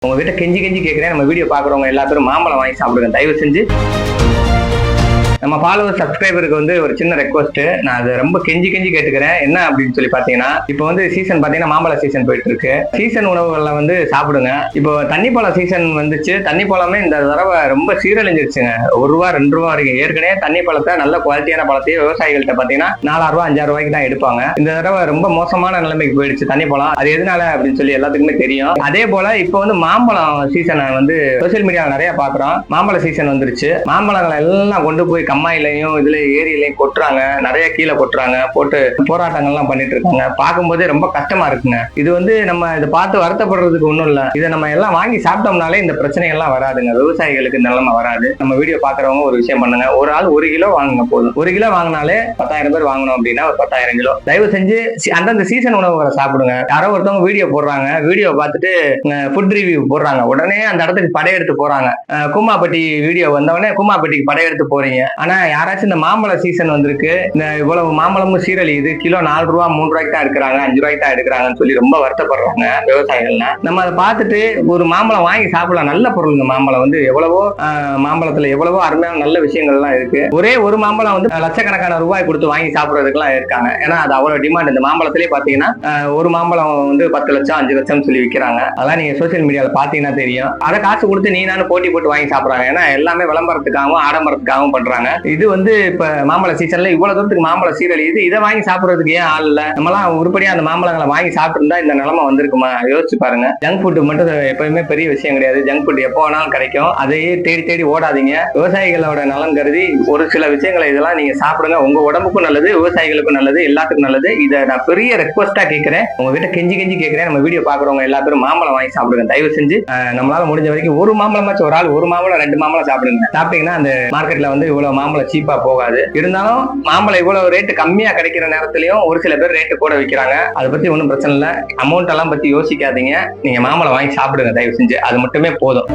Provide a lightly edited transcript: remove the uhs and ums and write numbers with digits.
உங்ககிட்ட கெஞ்சி கெஞ்சி கேட்குறேன். நம்ம வீடியோ பார்க்குறவங்க எல்லா பேரும் மாம்பழம் வாங்கி சாப்பிடுங்க தயவு செஞ்சு. நம்ம ஃபாலோவர் சப்ஸ்கிரைபருக்கு வந்து ஒரு சின்ன ரெக்வஸ்ட், நான் அதை ரொம்ப கெஞ்சி கேட்டுக்கிறேன். என்ன அப்படின்னு சொல்லி பாத்தீங்கன்னா, இப்போ வந்து சீசன் பாத்தீங்கன்னா மாம்பழ சீசன் போயிட்டு இருக்கு. சீசன் உணவுகள்ல வந்து சாப்பிடுங்க. இப்போ தண்ணிப்பழம் சீசன் வந்துச்சு. தண்ணி பழமே இந்த தடவை ரொம்ப சீரழிஞ்சிருச்சுங்க. ₹1 ₹2 வரைக்கும். ஏற்கனவே தண்ணி பழத்தை நல்ல குவாலிட்டியான பழத்தையே விவசாயிகள்கிட்ட பாத்தீங்கன்னா ₹4 ₹5 தான் எடுப்பாங்க. இந்த தடவை ரொம்ப மோசமான நிலைமைக்கு போயிடுச்சு தண்ணி பழம். அது எதனால அப்படின்னு சொல்லி எல்லாத்துக்குமே தெரியும். அதே போல இப்போ வந்து மாம்பழம் சீசனை வந்து சோசியல் மீடியாவில் நிறைய பாக்குறோம். மாம்பழ சீசன் வந்துருச்சு. மாம்பழங்களை எல்லாம் கொண்டு போய் கம்மாயிலையும் இதுல ஏரியிலையும் கொட்டுறாங்க. நிறைய கீழே கொட்டுறாங்க. போட்டு போராட்டங்கள்லாம் பண்ணிட்டு இருக்காங்க. பார்க்கும்போதே ரொம்ப கஷ்டமா இருக்குங்க. இது வந்து நம்ம இதை பார்த்து வருத்தப்படுறதுக்கு ஒண்ணும் இல்ல. இதை நம்ம எல்லாம் வாங்கி சாப்பிட்டோம்னாலே இந்த பிரச்சனைகள்லாம் வராதுங்க. விவசாயிகளுக்கு நிலைமை வராது. நம்ம வீடியோ பாக்குறவங்க ஒரு விஷயம் பண்ணுங்க. ஒரு ஆள் 1 கிலோ வாங்குங்க போதும். 1 கிலோ வாங்கினாலே 10,000 பேர் வாங்கணும் அப்படின்னா ஒரு 10,000 கிலோ. தயவு செஞ்சு அந்தந்த சீசன் உணவுகளை சாப்பிடுங்க. யாரோ ஒருத்தவங்க வீடியோ போடுறாங்க. வீடியோ பார்த்துட்டு ஃபுட் ரிவ்யூ போடுறாங்க. உடனே அந்த இடத்துக்கு படையெடுத்து போறாங்க. கூமாப்பட்டி வீடியோ வந்தவொடனே கூமாப்பட்டிக்கு படையெடுத்து போறீங்க. ஆனா யாராச்சும் இந்த மாம்பழ சீசன் வந்திருக்கு, இந்த இவ்வளவு மாம்பழமும் சீரழியுது, கிலோ ₹4 ₹3 தான் எடுக்கிறாங்க, ₹5 தான் எடுக்கிறாங்கன்னு சொல்லி ரொம்ப வருத்தப்படுறாங்க விவசாயிகள்லாம். நம்ம அதை பார்த்துட்டு ஒரு மாம்பழம் வாங்கி சாப்பிடலாம். நல்ல பொருள். இந்த மாம்பழம் வந்து எவ்வளவோ மாம்பழத்துல எவ்வளவோ அருமையான நல்ல விஷயங்கள்லாம் இருக்கு. ஒரே ஒரு மாம்பழம் வந்து லட்சக்கணக்கான ரூபாய் கொடுத்து வாங்கி சாப்பிடுறதுக்குலாம் இருக்காங்க. ஏன்னா அது அவ்வளவு டிமாண்ட். இந்த மாம்பழத்திலே பாத்தீங்கன்னா ஒரு மாம்பழம் வந்து 10 லட்சம் 5 லட்சம் சொல்லி விற்கிறாங்க. அதெல்லாம் நீங்க சோசியல் மீடியால பாத்தீங்கன்னா தெரியும். அதை காசு கொடுத்து நீ நானும் போட்டி போட்டு வாங்கி சாப்பிடுறாங்க. ஏன்னா எல்லாமே விளம்பரத்துக்காகவும் ஆடம்பரத்துக்காகவும் பண்றாங்க. இது வந்து இப்ப மாம்பழ சீசன்ல இவ்வளவு தூரத்துக்கு மாம்பழம் சீரழியுது. இதை வாங்கி சாப்பிடுறதுக்கு ஏன் ஆள் இல்ல? நம்மளாம் உருப்படியா அந்த மாம்பழங்களை வாங்கி சாப்பிட்டு இந்த நிலைமை வந்திருக்குமா? யோசிச்சு பாருங்க. ஜங்க் ஃபுட் மட்டும் எப்பவுமே பெரிய விஷயம் கிடையாது. ஜங்க் ஃபுட் எப்போ வேணாலும் கிடைக்கும். அதையே தேடி ஓடாதீங்க. விவசாயிகளோட நலன் கருதி ஒரு சில விஷயங்களை இதெல்லாம் நீங்க சாப்பிடுங்க. உங்க உடம்புக்கும் நல்லது, விவசாயிகளுக்கும் நல்லது, எல்லாத்துக்கும் நல்லது. இதை நான் பெரிய ரெக்வஸ்டா கேட்கிறேன். உங்ககிட்ட கெஞ்சி கேட்கிறேன். நம்ம வீடியோ பாக்குறவங்க எல்லா பேரும் மாம்பழம் வாங்கி சாப்பிடுங்க தயவு செஞ்சு. நம்மளால முடிஞ்ச வரைக்கும் ஒரு மாம்பழமாச்சும் ஒரு ஆள் 1 மாம்பழம் 2 மாம்பழம் சாப்பிடுங்க. சாப்பிட்டீங்கன்னா அந்த மார்க்கெட்ல வந்து இவ்வளவு மாம்பழம் சீப்பா போகாது. இருந்தாலும் மாம்பழம் இவ்வளவு ரேட்டு கம்மியா கிடைக்கிற நேரத்திலயும் ஒரு சில பேர் ரேட்டு கூட விற்கிறாங்க. அதை பத்தி ஒன்றும் பிரச்சனை இல்லை. அமௌண்ட் எல்லாம் பத்தி யோசிக்காதீங்க. நீங்க மாம்பழம் வாங்கி சாப்பிடுங்க தயவு செஞ்சு. அது மட்டுமே போதும்.